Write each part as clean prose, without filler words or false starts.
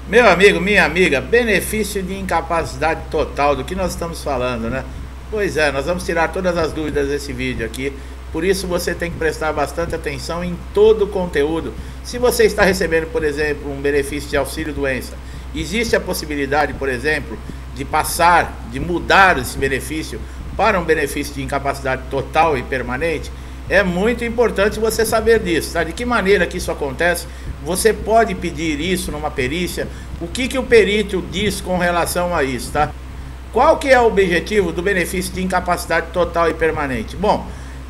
Meu amigo, minha amiga, benefício de incapacidade total, do que nós estamos falando, né? Pois é, nós vamos tirar todas as dúvidas desse vídeo aqui. Por isso você tem que prestar bastante atenção em todo o conteúdo. Se você está recebendo, por exemplo, um benefício de auxílio-doença, existe a possibilidade, por exemplo, de passar, de mudar esse benefício para um benefício de incapacidade total e permanente. É muito importante você saber disso, tá? De que maneira que isso acontece, você pode pedir isso numa perícia, o que o perito diz com relação a isso, tá? Qual que é o objetivo do benefício de incapacidade total e permanente? Bom,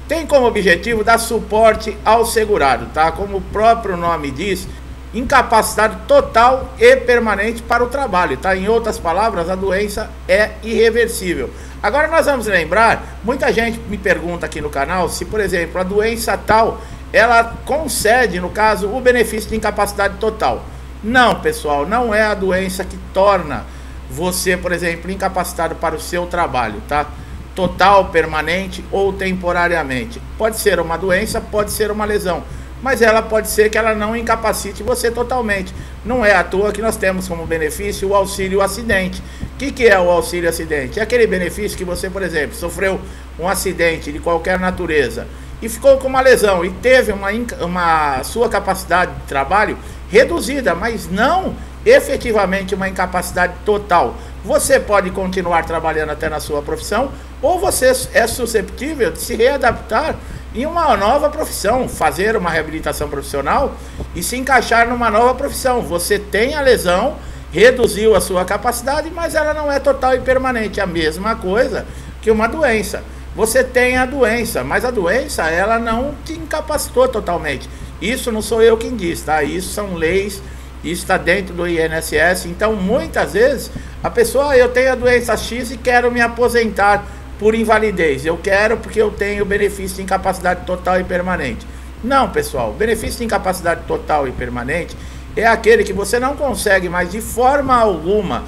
tem como objetivo dar suporte ao segurado, tá? Como o próprio nome diz, incapacidade total e permanente para o trabalho, tá? Em outras palavras, a doença é irreversível. Agora nós vamos lembrar, muita gente me pergunta aqui no canal se, por exemplo, a doença tal, ela concede, no caso, o benefício de incapacidade total. Não, pessoal, não é a doença que torna você, por exemplo, incapacitado para o seu trabalho, tá? Total, permanente ou temporariamente. Pode ser uma doença, pode ser uma lesão, mas ela pode ser que ela não incapacite você totalmente. Não é à toa que nós temos como benefício o auxílio acidente. O que é o auxílio acidente? É aquele benefício que você, por exemplo, sofreu um acidente de qualquer natureza e ficou com uma lesão e teve uma sua capacidade de trabalho reduzida, mas não efetivamente uma incapacidade total. Você pode continuar trabalhando até na sua profissão, ou você é susceptível de se readaptar em uma nova profissão, fazer uma reabilitação profissional e se encaixar numa nova profissão. Você tem a lesão, reduziu a sua capacidade, mas ela não é total e permanente. A mesma coisa que uma doença. Você tem a doença, mas a doença ela não te incapacitou totalmente. Isso não sou eu quem diz, tá? Isso são leis, isso está dentro do INSS. Então, muitas vezes, a pessoa, eu tenho a doença X e quero me aposentar por invalidez. Eu quero porque eu tenho benefício de incapacidade total e permanente. Não, pessoal, o benefício de incapacidade total e permanente é aquele que você não consegue mais de forma alguma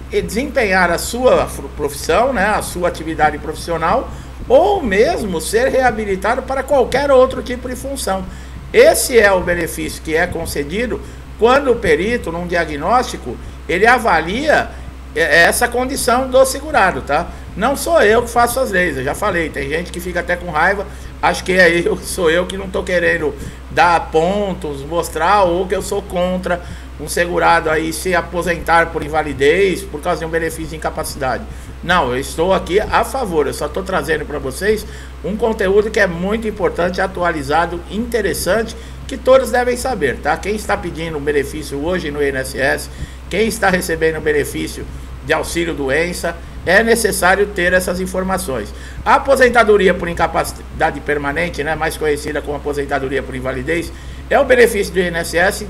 desempenhar a sua profissão, né, a sua atividade profissional, ou mesmo ser reabilitado para qualquer outro tipo de função. Esse é o benefício que é concedido quando o perito, num diagnóstico, ele avalia essa condição do segurado, tá? Não sou eu que faço as leis, eu já falei, tem gente que fica até com raiva, acho que sou eu que não estou querendo dar pontos, mostrar, ou que eu sou contra um segurado aí se aposentar por invalidez, por causa de um benefício de incapacidade. Não, eu estou aqui a favor, eu só estou trazendo para vocês um conteúdo que é muito importante, atualizado, interessante, que todos devem saber, tá? Quem está pedindo um benefício hoje no INSS, quem está recebendo benefício de auxílio doença, é necessário ter essas informações. A aposentadoria por incapacidade permanente, né, mais conhecida como aposentadoria por invalidez, é o benefício do INSS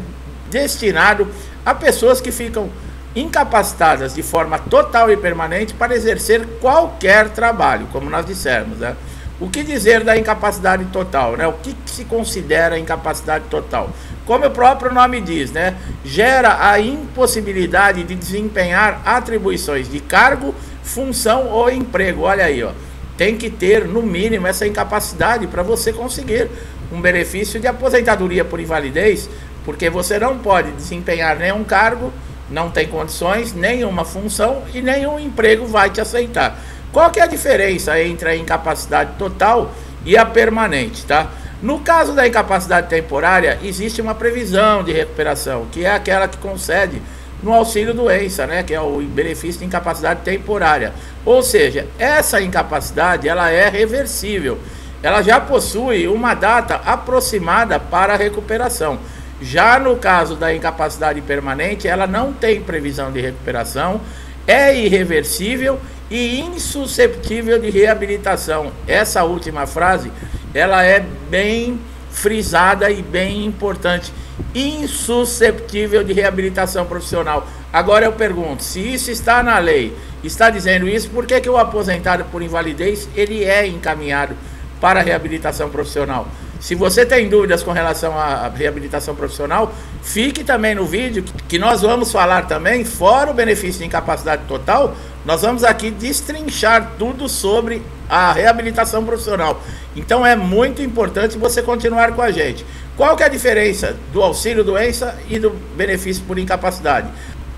destinado a pessoas que ficam incapacitadas de forma total e permanente para exercer qualquer trabalho, como nós dissemos, né? O que dizer da incapacidade total, né? O que se considera incapacidade total? Como o próprio nome diz, né? Gera a impossibilidade de desempenhar atribuições de cargo, função ou emprego. Olha aí, ó. Tem que ter, no mínimo, essa incapacidade para você conseguir um benefício de aposentadoria por invalidez, porque você não pode desempenhar nenhum cargo, não tem condições, nenhuma função e nenhum emprego vai te aceitar. Qual que é a diferença entre a incapacidade total e a permanente, tá? No caso da incapacidade temporária, existe uma previsão de recuperação, que é aquela que concede no auxílio doença, né? Que é o benefício de incapacidade temporária. Ou seja, essa incapacidade, ela é reversível. Ela já possui uma data aproximada para a recuperação. Já no caso da incapacidade permanente, ela não tem previsão de recuperação, é irreversível e insusceptível de reabilitação. Essa última frase, ela é bem frisada e bem importante. Insusceptível de reabilitação profissional. Agora eu pergunto, se isso está na lei, está dizendo isso, por que o aposentado por invalidez, ele é encaminhado para a reabilitação profissional? Se você tem dúvidas com relação à reabilitação profissional, fique também no vídeo que nós vamos falar também, fora o benefício de incapacidade total, nós vamos aqui destrinchar tudo sobre a reabilitação profissional. Então é muito importante você continuar com a gente. Qual que é a diferença do auxílio doença e do benefício por incapacidade?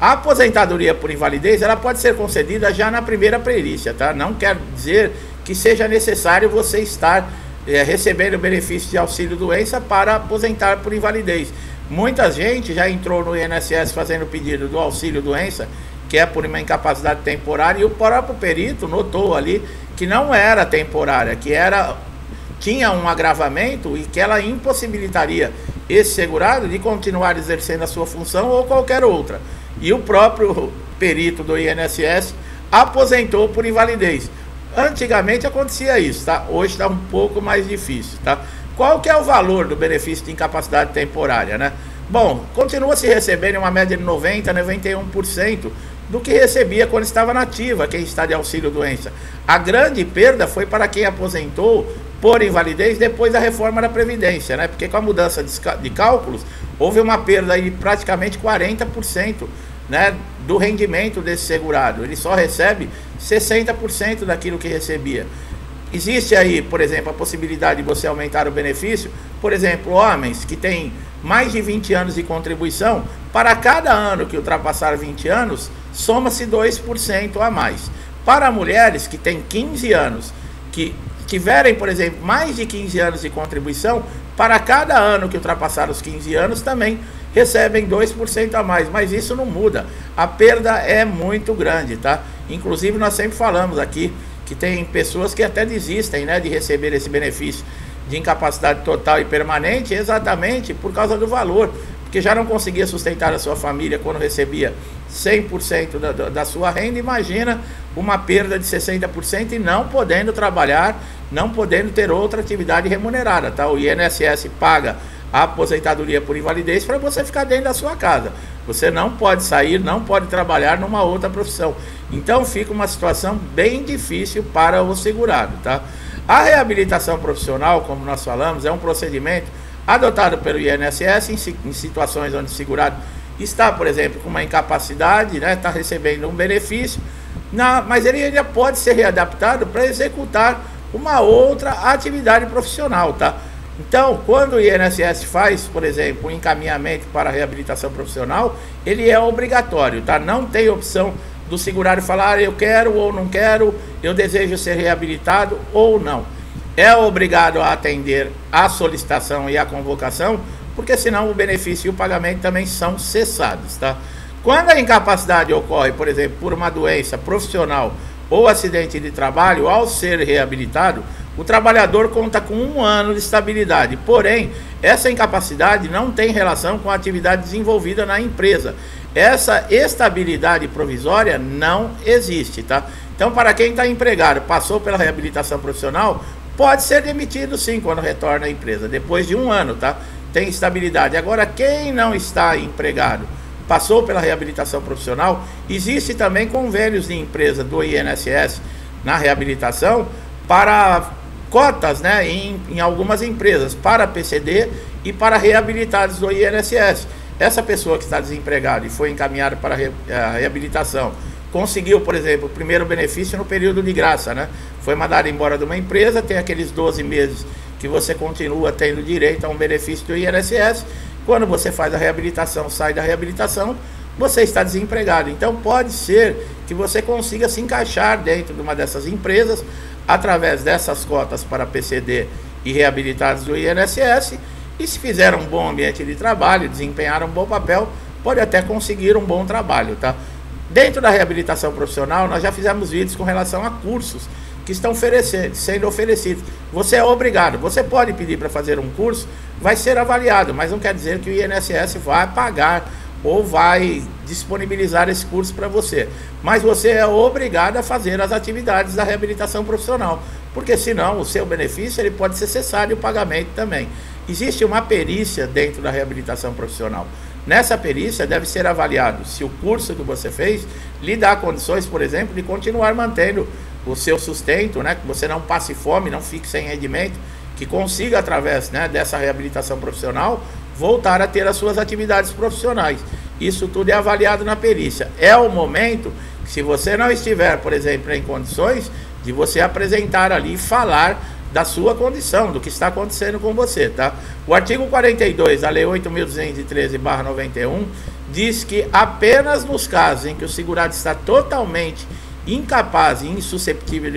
A aposentadoria por invalidez, ela pode ser concedida já na primeira perícia, tá? Não quer dizer que seja necessário você estar recebendo benefício de auxílio-doença para aposentar por invalidez. Muita gente já entrou no INSS fazendo pedido do auxílio-doença, que é por uma incapacidade temporária, e o próprio perito notou ali que não era temporária, que tinha um agravamento e que ela impossibilitaria esse segurado de continuar exercendo a sua função ou qualquer outra. E o próprio perito do INSS aposentou por invalidez. Antigamente acontecia isso, tá? Hoje está um pouco mais difícil, tá? Qual que é o valor do benefício de incapacidade temporária, né? Bom, continua se recebendo uma média de 90% a 91% do que recebia quando estava nativa, quem está de auxílio-doença. A grande perda foi para quem aposentou por invalidez depois da reforma da Previdência, né? Porque com a mudança de cálculos, houve uma perda aí de praticamente 40%, né, do rendimento desse segurado. Ele só recebe 60% daquilo que recebia. Existe aí, por exemplo, a possibilidade de você aumentar o benefício. Por exemplo, homens que têm mais de 20 anos de contribuição, para cada ano que ultrapassar 20 anos, soma-se 2% a mais. Para mulheres que têm 15 anos, que tiverem, por exemplo, mais de 15 anos de contribuição, para cada ano que ultrapassar os 15 anos, também recebem 2% a mais, mas isso não muda. A perda é muito grande, tá? Inclusive, nós sempre falamos aqui que tem pessoas que até desistem, né, de receber esse benefício de incapacidade total e permanente, exatamente por causa do valor, porque já não conseguia sustentar a sua família quando recebia 100% da sua renda. Imagina uma perda de 60% e não podendo trabalhar, não podendo ter outra atividade remunerada, tá? O INSS paga a aposentadoria por invalidez para você ficar dentro da sua casa. Você não pode sair, não pode trabalhar numa outra profissão. Então fica uma situação bem difícil para o segurado, tá? A reabilitação profissional, como nós falamos, é um procedimento adotado pelo INSS em situações onde o segurado está, por exemplo, com uma incapacidade, né, está recebendo um benefício, mas ele ainda pode ser readaptado para executar uma outra atividade profissional, tá? Então, quando o INSS faz, por exemplo, um encaminhamento para a reabilitação profissional, ele é obrigatório, tá? Não tem opção do segurado falar, eu quero ou não quero, eu desejo ser reabilitado ou não. É obrigado a atender a solicitação e a convocação, porque senão o benefício e o pagamento também são cessados, tá? Quando a incapacidade ocorre, por exemplo, por uma doença profissional ou acidente de trabalho, ao ser reabilitado, o trabalhador conta com 1 ano de estabilidade. Porém, essa incapacidade não tem relação com a atividade desenvolvida na empresa. Essa estabilidade provisória não existe, tá? Então, para quem está empregado, passou pela reabilitação profissional, pode ser demitido sim quando retorna à empresa, depois de 1 ano, tá? Tem estabilidade. Agora, quem não está empregado, passou pela reabilitação profissional, existe também convênios de empresa do INSS na reabilitação para cotas, né, em algumas empresas, para PCD e para reabilitados do INSS. Essa pessoa que está desempregada e foi encaminhada para a reabilitação, conseguiu, por exemplo, o primeiro benefício no período de graça, né? Foi mandado embora de uma empresa, tem aqueles 12 meses que você continua tendo direito a um benefício do INSS. Quando você faz a reabilitação, sai da reabilitação, você está desempregado. Então pode ser que você consiga se encaixar dentro de uma dessas empresas através dessas cotas para PCD e reabilitados do INSS, e se fizer um bom ambiente de trabalho, desempenhar um bom papel, pode até conseguir um bom trabalho, tá? Dentro da reabilitação profissional, nós já fizemos vídeos com relação a cursos que estão sendo oferecidos. Você é obrigado, você pode pedir para fazer um curso, vai ser avaliado, mas não quer dizer que o INSS vai pagar ou vai disponibilizar esse curso para você. Mas você é obrigado a fazer as atividades da reabilitação profissional, porque senão o seu benefício ele pode ser cessado e o pagamento também. Existe uma perícia dentro da reabilitação profissional. Nessa perícia deve ser avaliado se o curso que você fez lhe dá condições, por exemplo, de continuar mantendo o seu sustento, né? Que você não passe fome, não fique sem rendimento, que consiga, através, né, dessa reabilitação profissional, voltar a ter as suas atividades profissionais. Isso tudo é avaliado na perícia. É o momento que, se você não estiver, por exemplo, em condições, de você apresentar ali e falar da sua condição, do que está acontecendo com você, tá? O artigo 42 da Lei 8.213/91 diz que apenas nos casos em que o segurado está totalmente incapaz e insusceptível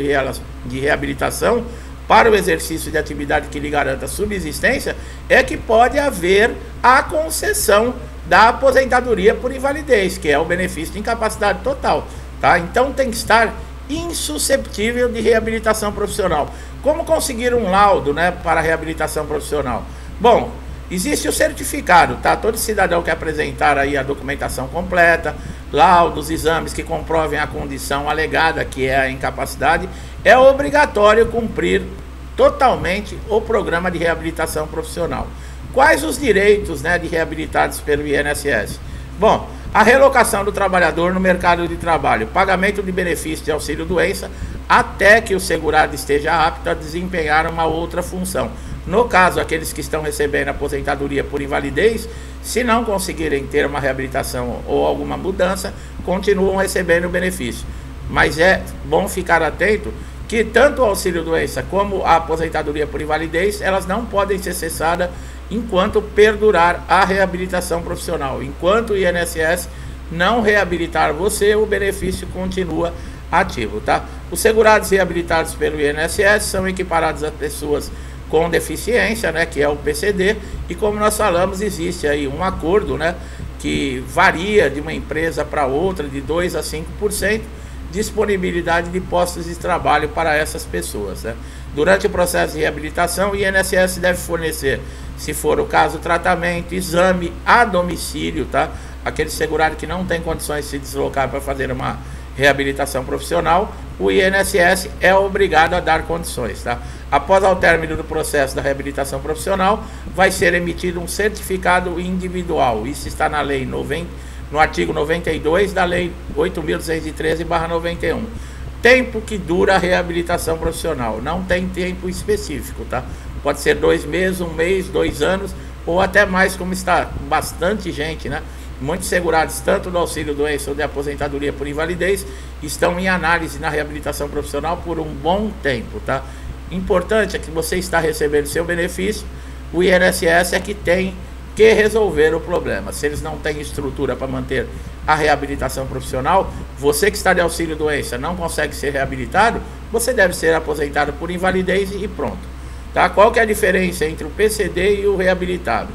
de reabilitação para o exercício de atividade que lhe garanta subsistência, é que pode haver a concessão da aposentadoria por invalidez, que é o benefício de incapacidade total, tá? Então tem que estar insusceptível de reabilitação profissional. Como conseguir um laudo, né, para reabilitação profissional? Bom, existe o certificado, tá? Todo cidadão que apresentar aí a documentação completa, laudos, exames que comprovem a condição alegada, que é a incapacidade, é obrigatório cumprir totalmente o programa de reabilitação profissional. Quais os direitos, né, de reabilitados pelo INSS? Bom, a relocação do trabalhador no mercado de trabalho, pagamento de benefício de auxílio-doença até que o segurado esteja apto a desempenhar uma outra função. No caso, aqueles que estão recebendo aposentadoria por invalidez, se não conseguirem ter uma reabilitação ou alguma mudança, continuam recebendo o benefício. Mas é bom ficar atento que tanto o auxílio-doença como a aposentadoria por invalidez, elas não podem ser cessadas enquanto perdurar a reabilitação profissional. Enquanto o INSS não reabilitar você, o benefício continua ativo, tá? Os segurados reabilitados pelo INSS são equiparados a pessoas com deficiência, né, que é o PCD, e como nós falamos, existe aí um acordo, né, que varia de uma empresa para outra, de 2 a 5%, disponibilidade de postos de trabalho para essas pessoas, né? Durante o processo de reabilitação, o INSS deve fornecer, se for o caso, tratamento, exame a domicílio, tá? Aquele segurado que não tem condições de se deslocar para fazer uma reabilitação profissional, o INSS é obrigado a dar condições, tá? Após o término do processo da reabilitação profissional, vai ser emitido um certificado individual. Isso está na lei no artigo 92 da lei 8.213/91. Tempo que dura a reabilitação profissional, não tem tempo específico, tá? Pode ser 2 meses, 1 mês, 2 anos, ou até mais, como está bastante gente, né? Muitos segurados, tanto do auxílio-doença ou de aposentadoria por invalidez, estão em análise na reabilitação profissional por um bom tempo, tá? Importante é que você está recebendo seu benefício, o INSS é que tem que resolver o problema. Se eles não têm estrutura para manter a reabilitação profissional, você que está de auxílio-doença não consegue ser reabilitado, você deve ser aposentado por invalidez e pronto, tá? Qual que é a diferença entre o PCD e o reabilitado?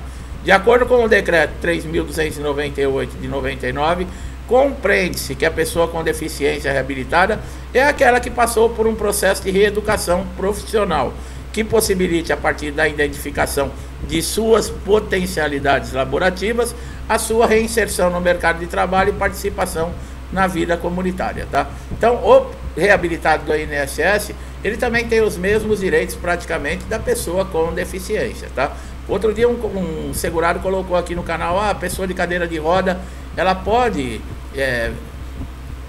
De acordo com o decreto 3.298 de 99, compreende-se que a pessoa com deficiência reabilitada é aquela que passou por um processo de reeducação profissional, que possibilite, a partir da identificação de suas potencialidades laborativas, a sua reinserção no mercado de trabalho e participação na vida comunitária, tá? Então, o reabilitado do INSS, ele também tem os mesmos direitos praticamente da pessoa com deficiência, tá? Outro dia um segurado colocou aqui no canal, a pessoa de cadeira de roda, ela pode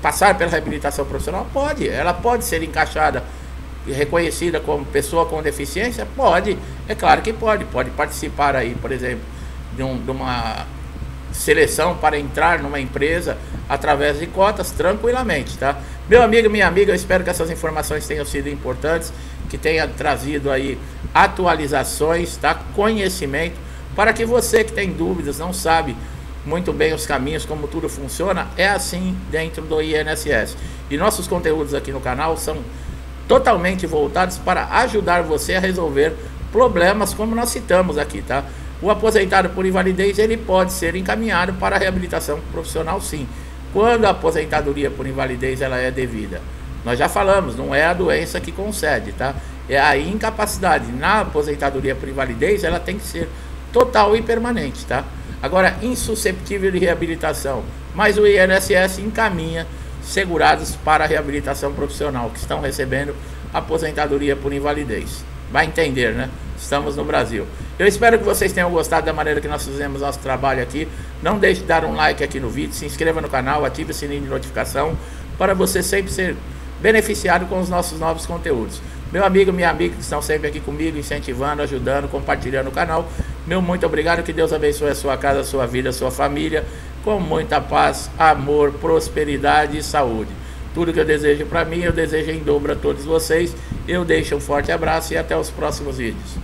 passar pela reabilitação profissional? Pode, ela pode ser encaixada, reconhecida como pessoa com deficiência? Pode, é claro que pode participar aí, por exemplo, de uma seleção para entrar numa empresa através de cotas tranquilamente, tá? Meu amigo, minha amiga, eu espero que essas informações tenham sido importantes, que tenha trazido aí atualizações, tá? Conhecimento, para que você que tem dúvidas, não sabe muito bem os caminhos, como tudo funciona, é assim dentro do INSS. E nossos conteúdos aqui no canal são totalmente voltados para ajudar você a resolver problemas como nós citamos aqui, tá? O aposentado por invalidez, ele pode ser encaminhado para a reabilitação profissional, sim, quando a aposentadoria por invalidez ela é devida. Nós já falamos, não é a doença que concede, tá? É a incapacidade. Na aposentadoria por invalidez, ela tem que ser total e permanente, tá? Agora, insusceptível de reabilitação, mas o INSS encaminha segurados para a reabilitação profissional, que estão recebendo aposentadoria por invalidez. Vai entender, né? Estamos no Brasil. Eu espero que vocês tenham gostado da maneira que nós fizemos nosso trabalho aqui. Não deixe de dar um like aqui no vídeo, se inscreva no canal, ative o sininho de notificação, para você sempre ser beneficiado com os nossos novos conteúdos. Meu amigo, minha amiga que estão sempre aqui comigo, incentivando, ajudando, compartilhando o canal, meu muito obrigado, que Deus abençoe a sua casa, a sua vida, a sua família, com muita paz, amor, prosperidade e saúde. Tudo que eu desejo para mim, eu desejo em dobro a todos vocês. Eu deixo um forte abraço e até os próximos vídeos.